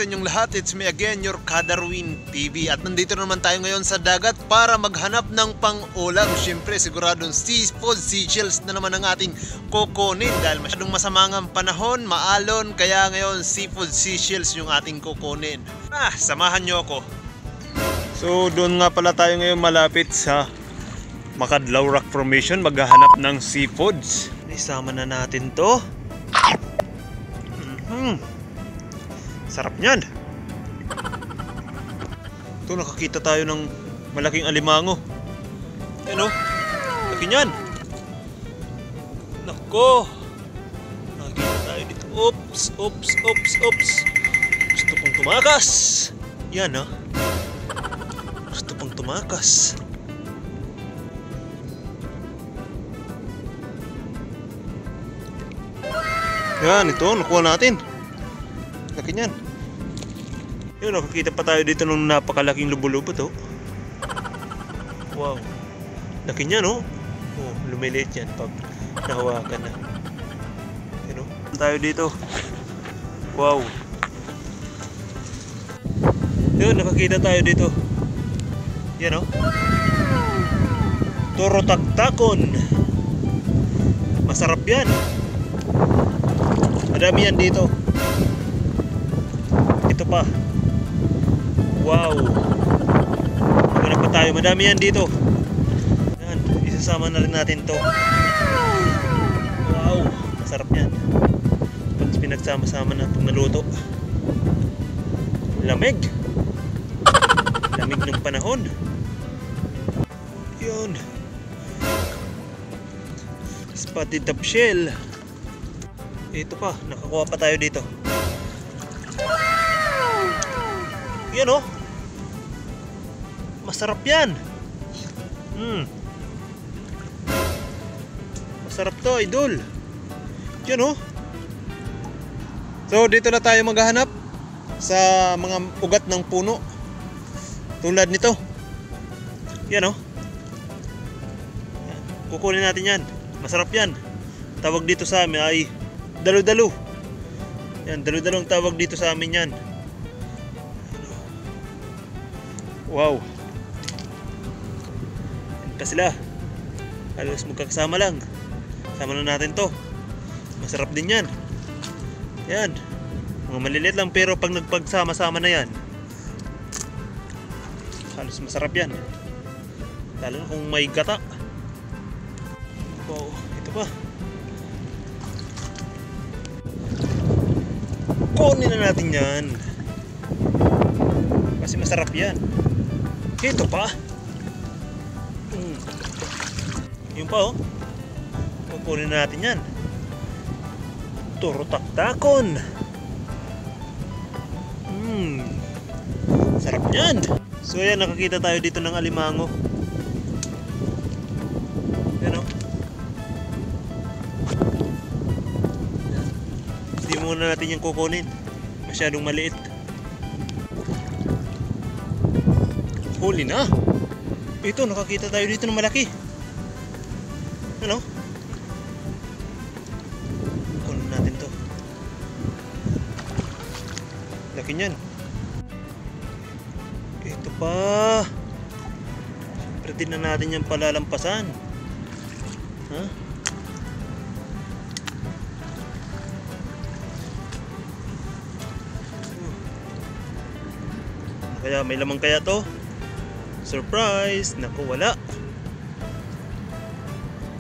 sa inyong lahat. It's me again, your Kadarwin TV. At nandito naman tayo ngayon sa dagat para maghanap ng pang-ulam. Siyempre, siguradong seafood, seashells na naman ang ating kukunin. Dahil masyadong masama ang panahon, maalon. Kaya ngayon, seafood, seashells yung ating kukunin. Samahan nyo ako. So, doon nga pala tayo ngayon malapit sa Makadlaw Rock Formation. Maghahanap ng seafoods. Isama na natin to. Sarap niyan. Ito, nakakita tayo ng malaking alimango. Ayan o, laki niyan. Nako, nakakita tayo dito. Oops. Gusto pong tumakas. Yan ha. Gusto pong tumakas. Yan, ito, nakuha natin. Laki niyan. Yun, nakakita pa tayo dito ng napakalaking lubo-lubo to. Wow. Laki niyan, oh. Oh, lumiliit yan pag nahawakan na. Yun, oh. Tayo dito. Wow. Yun, nakakita tayo dito. Yan, oh. Torotaktakon. Masarap yan. Madami yan dito. Ito pa. Wow. Maghanap pa tayo. Madami yan dito. Yan. Isasama na rin natin to. Wow. Masarap yan. Pag pinagsama-sama na pag naluto. Lamig. Lamig ng panahon. Yun. Spotted top shell. Ito pa. Nakakuha pa tayo dito. Yan o. Masarap yan. Masarap to, idol. Yan o. So dito na tayo maghahanap sa mga ugat ng puno. Tulad nito. Yan o. Kukunin natin yan. Masarap yan. Tawag dito sa amin ay dalo-dalo. Yan, dalo-dalo ang tawag dito sa amin yan. Wow. Yan pa sila. Halos magkakasama lang. Sama na natin to. Masarap din yan. Yan. Mga maliliit lang pero pag nagpagsama-sama na yan, halos masarap yan. Lalo na kung may gata. Wow. Ito pa. Kunin na natin yan. Kasi masarap yan. Ito pa. Yung pa oh. Kukunin natin yan. Torotaktakon. Sarap yan. So ayan, nakakita tayo dito ng alimango. Yan oh. Hindi muna natin yung kukunin. Masyadong maliit. Huli na. Ito, nakakita tayo dito ng malaki. Ano? Kunin natin to. Laki niyan. Ito pa. Siyempre din na natin yung palalampasan. Ha? Kaya may lamang kaya to? Surprise! Naku, wala.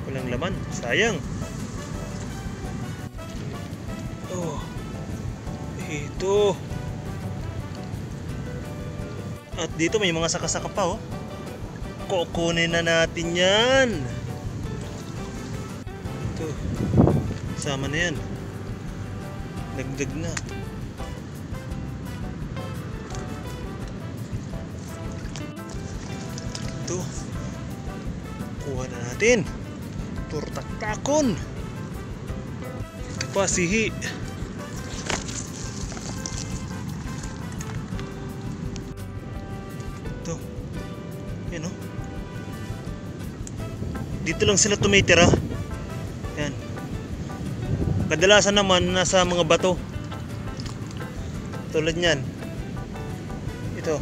Walang laman. Sayang. Oh. Ito. At dito may mga saka-saka pa oh. Kukunin na natin yan. Ito. Sama na yan. Dagdag na. Ito. Kuha na natin. Torotaktakon. Ito pa, sihi. Ito. Yan o. Dito lang sila tumitira. Yan. Kadalasan naman nasa mga bato. Tulad niyan. Ito.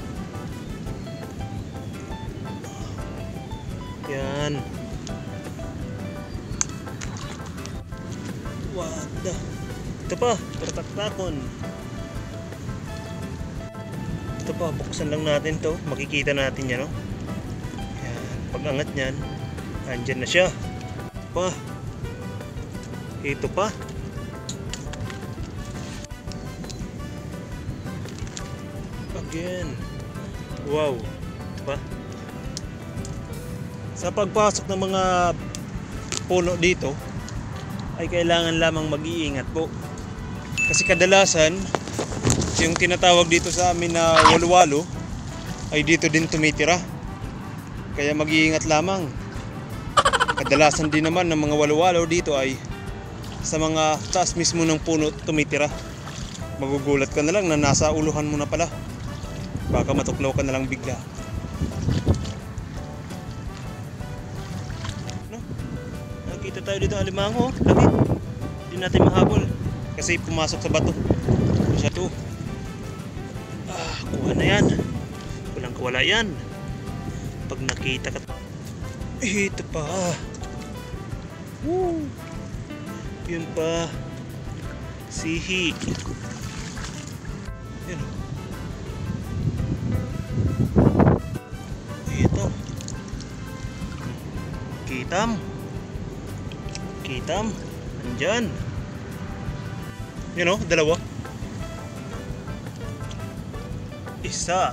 Yan. Wada. Ito pa, tataktakon. Ito pa, buksan lang natin to. Makikita natin yan, no? Yan. Pag angat niyan, andyan na siya. Pa. Ito pa. Again. Wow. Ito pa. Sa pagpasok ng mga puno dito ay kailangan lamang mag-iingat po. Kasi kadalasan yung tinatawag dito sa amin na walwalo ay dito din tumitira. Kaya mag-iingat lamang. Kadalasan din naman ng mga walwalo dito ay sa mga taas mismo ng puno tumitira. Magugulat ka na lang na nasa uluhan mo na pala. Baka matuklaw ka na lang bigla. Nakita tayo dito ng alimango, laki. Hindi natin mahabol kasi pumasok sa bato. Siya to. Kuha na yan. Walang kawala yan. Pag nakita ka. Ito pa. Woo. Yun pa. Sihi. Yan. Ito. Kitam. Kitam. Andyan. Yun o, dalawa. Isa.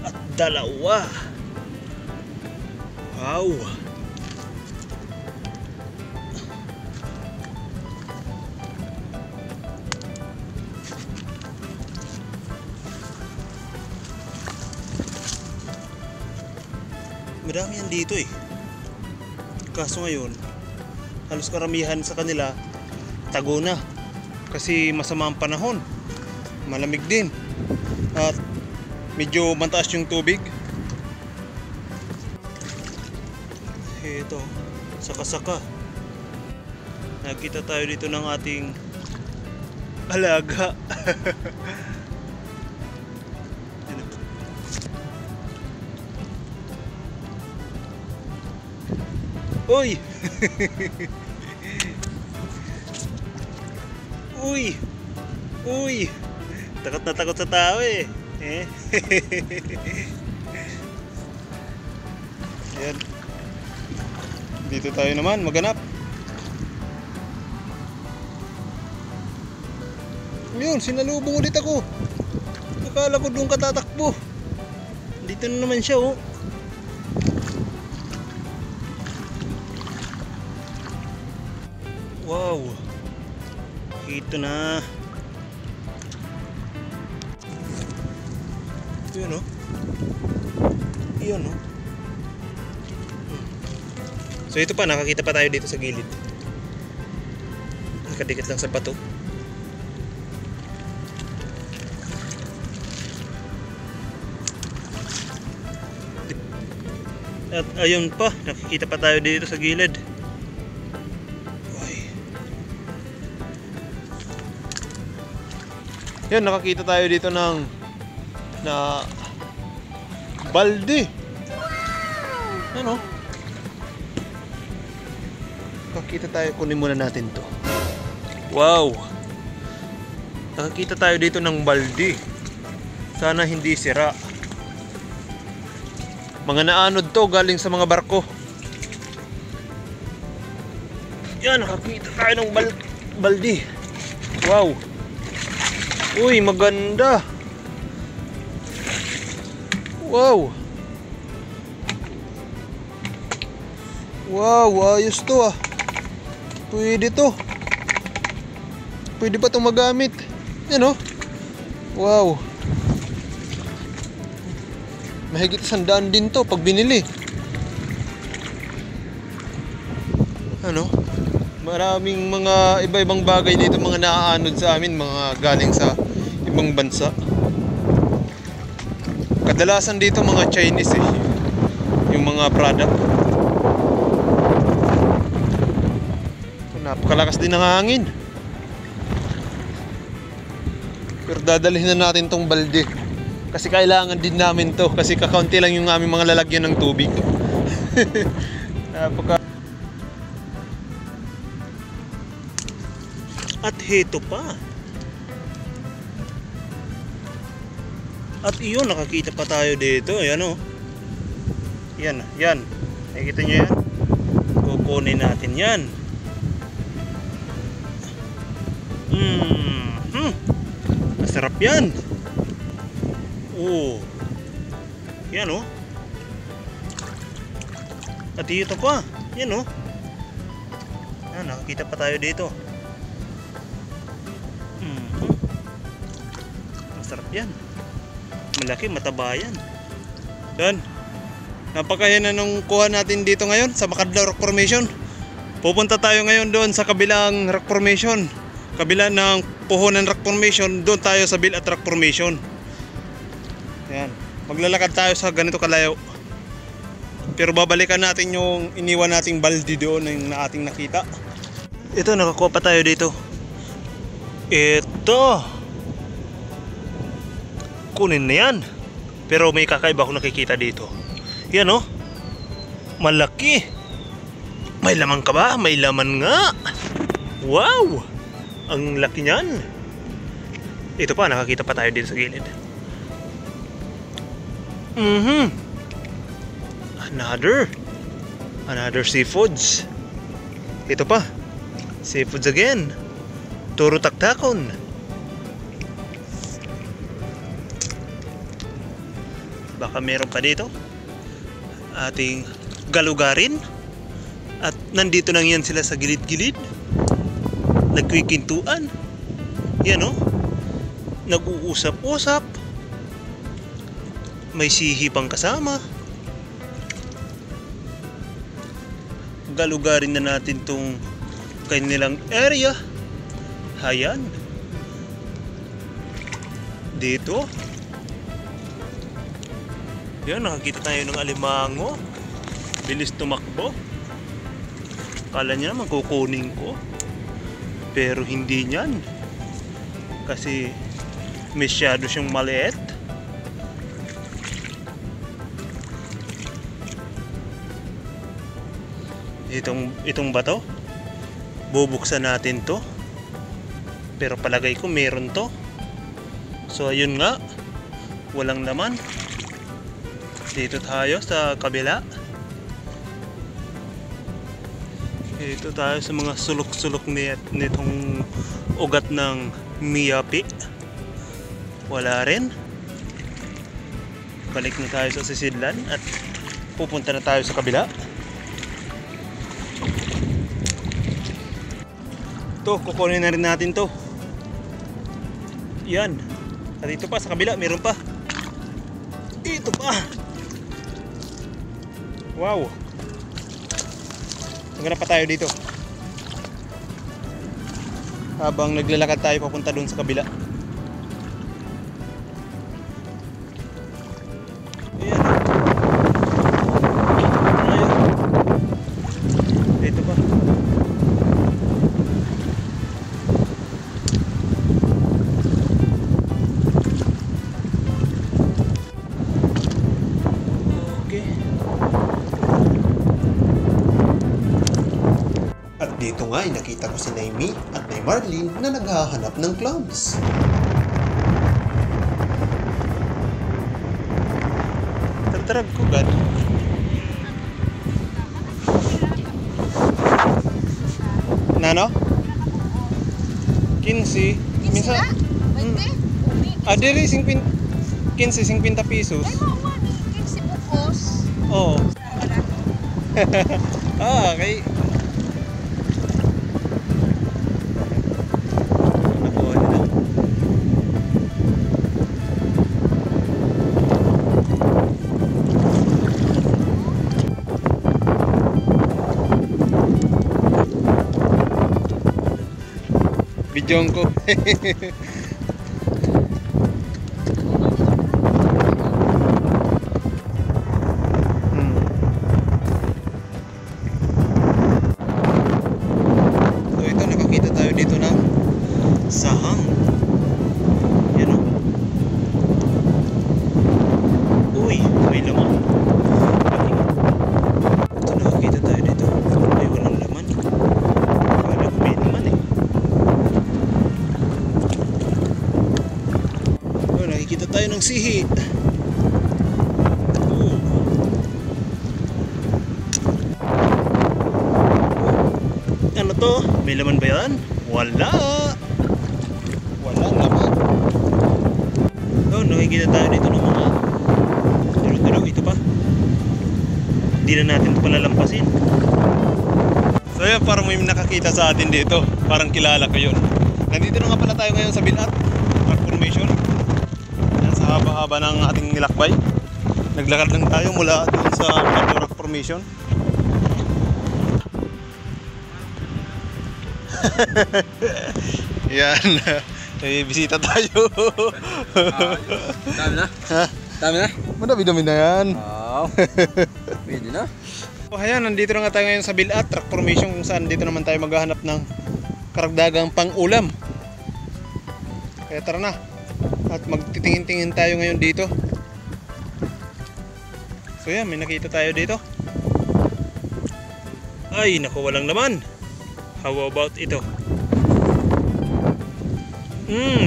At dalawa. Wow. Madami yan dito eh. Kaso ngayon, halos karamihan sa kanila tago na. Kasi masama ang panahon. Malamig din. At medyo mataas yung tubig. Ito, saka-saka. Nakita tayo dito ng ating alaga. Uy! Uy! Uy! Takot na takot sa tao eh. Yan. Dito tayo naman maganap. Yun, sinalubong ulit ako. Akala ko doon katatakbo. Dito na naman siya oh. Wow. Ito na. Yun oh. Yun oh. So ito pa, nakakita pa tayo dito sa gilid. Nakadikit lang sa bato. At ayun pa, nakikita pa tayo dito sa gilid. Yan, nakakita tayo dito ng balde. Ano? Nakakita tayo, kunin muna natin to. Wow. Nakakita tayo dito ng balde. Sana hindi sira. Mga naanod to galing sa mga barko. Yan, nakakita tayo ng balde. Wow. Uy, maganda. Wow. Wow, ayos to ah. Pwede to. Pwede pa itong magamit. Yan oh. Wow. Mahigit 100 din to pag binili. Ano? Maraming mga iba-ibang bagay dito, mga naaanod sa amin, mga galing sa ibang bansa. Kadalasan dito mga Chinese eh, yung mga product. Napakalakas din ng hangin. Pero dadalhin na natin tong balde. Kasi kailangan din namin to. Kasi kakaunti lang yung aming mga lalagyan ng tubig. Napaka... At heto pa. At iyon, nakakita pa tayo dito. Ayan o. Yan, yan. Nakikita nyo yan? Kukunin natin yan. Masarap yan. Oh. Yan o. At ito pa. Yan o. Yan, nakakita pa tayo dito. Masarap yan. Malaki, mataba yan. Yan. Napakayan na nung kuha natin dito ngayon sa Makadlaw Rock Formation. Pupunta tayo ngayon doon sa kabilang rock formation. Kabila ng Puhunan Rock Formation, doon tayo sa Bilat Rock Formation. Yan. Maglalakad tayo sa ganito kalayo. Pero babalikan natin yung iniwan nating balde doon na ating nakita. Ito, nakakuha pa tayo dito. Ito. Kunin na yan. Pero may kakaiba akong nakikita dito. Yan o. Malaki. May laman ka ba? May laman nga. Wow. Ang laki niyan. Ito pa, nakakita pa tayo dito sa gilid. Another seafoods. Ito pa. Seafoods again. Turo taktakon. Baka meron pa dito ating galugarin. At nandito lang yan sila sa gilid-gilid. Nagkwikintuan. Yan o. Nag-uusap-usap. May sihi pang kasama. Galugarin na natin tong kanilang area. Ayan. Dito. Yan, nakakita tayo ng alimango. Bilis tumakbo. Kala niya naman kukunin ko. Pero hindi niyan. Kasi masyado siyang maliit. Itong bato, bubuksan natin to. Pero palagay ko meron to. So ayun nga, walang laman. Dito tayo sa kabila. Dito tayo sa mga sulok-sulok nitong ugat ng miyapi. Wala rin. Balik na tayo sa sisidlan at pupunta na tayo sa kabila. To, kukunin na rin natin to. Yan. At dito pa sa kabila, meron pa. Dito pa. Wow. Maghanap pa tayo dito. Habang naglalakad tayo papunta doon sa kabila. Ayan. Ayan. Dito pa. Dito nga ay nakita ko si Naimi at ni Marlene na naghahanap ng clams. Tartarag ko gad. Nano? 15. Minsan. Diri 15 pesos. Ay, mama ni 15 bukos. Oo. Okay. Bidyong ko. So ito, nakakita tayo dito ng sahang. Nakikita tayo ng sihi. Oh. Ano to? May laman ba yan? Wala. Wala laman. Oh, nakikita tayo dito ng mga dalaw-dalaw. Ito pa. Hindi na natin ito palalampasin. So yan, parang may nakakita sa atin dito. Parang kilala ko yun. Nandito na nga pala tayo ngayon sa Bilat Rock Formation. Yan, sa haba-haba ng ating nilakbay. Naglakad lang tayo mula doon sa Bilat Rock Formation. Yan. May bisita tayo. Dami na? Ha? Dami na? Madami-dami na yan. Oo. Pwede na. So ayan, nandito na nga tayo ngayon sa Bilat Rock Formation, kung saan dito naman tayo maghahanap ng karagdagang pang-ulam. Kaya tara na. At magtitingin-tingin tayo ngayon dito. So yan, may nakita tayo dito. Ay, naku, walang laman. How about ito?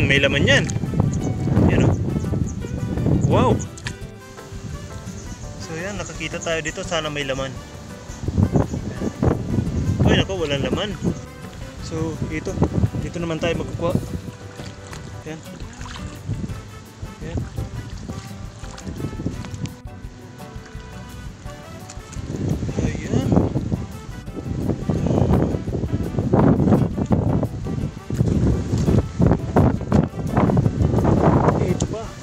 May laman yan. Yan o. Wow. So yan, nakakita tayo dito. Sana may laman. Ay, naku, walang laman. So, dito naman tayo magkukuha. Yan. Yan. Ayan. Ito pa. Ito naman.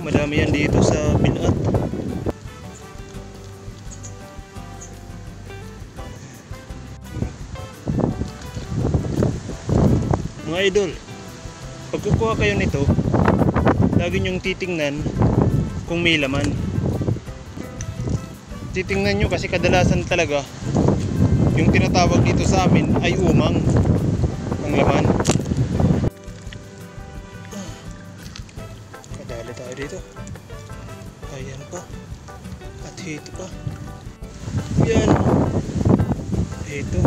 Madami yan dito sa Bilat. Mga idol, pag kukuha kayo nito, lagi nyong titingnan kung may laman. Titingnan nyo kasi kadalasan talaga yung tinatawag dito sa amin ay umang ang laman. Kadali tayo dito. Ayan pa. At ito pa. Yan. Ito.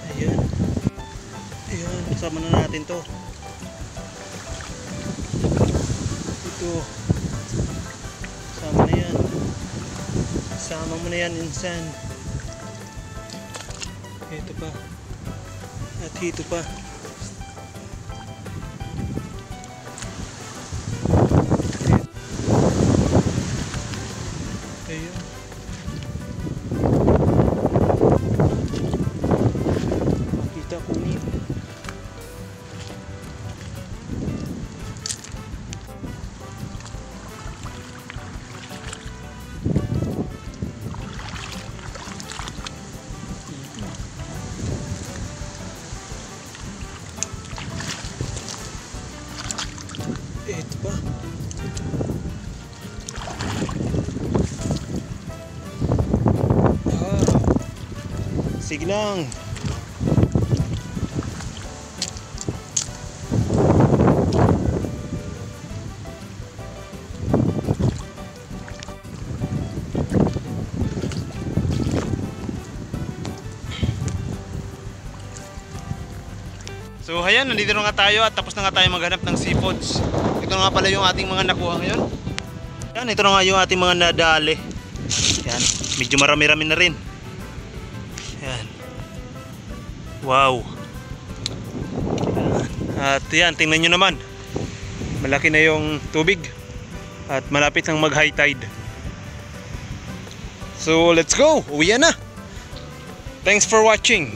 Ayan. Ayan. Kasama na natin to. Ito. Kasama na yan. Kasama mo na yan, insan. Ito pa. At ito pa. Ayan. Makita ko niyo. Ito pa. Sige lang. So ayan, nandito na nga tayo at tapos na nga tayo maghanap ng seafoods. Ito na nga pala yung ating mga nakuha ngayon. Yan, ito na nga yung ating mga nadali. Yan, medyo marami-rami na rin. Yan. Wow. At yan, tingnan nyo naman. Malaki na yung tubig. At malapit nang mag high tide. So let's go, uwi na. Thanks for watching.